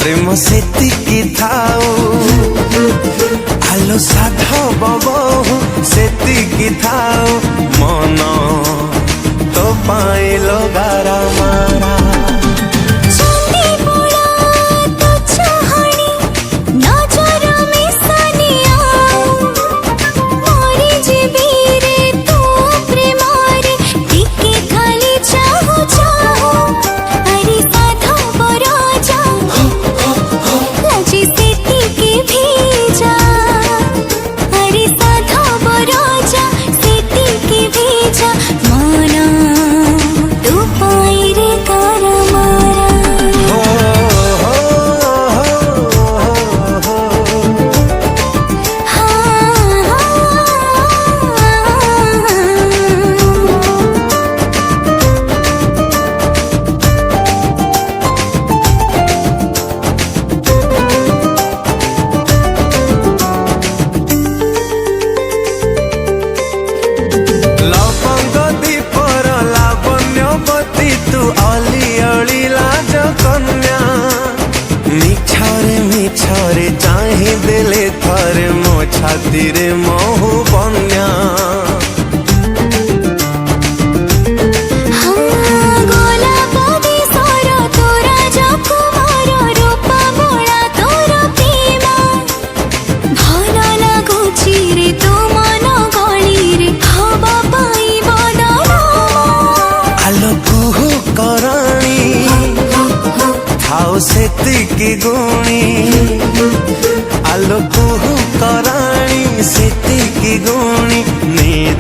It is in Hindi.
प्रेम सेतिकी थाऊ आलो साधव बहु सेतिकी थाऊ मन तो पाइलो गारा मारा मिछरे चाहे देले थरे मो छाती रे महु बन्या सेतिकी गुणी आलो कुहू कराणी सेतिकी गुणी।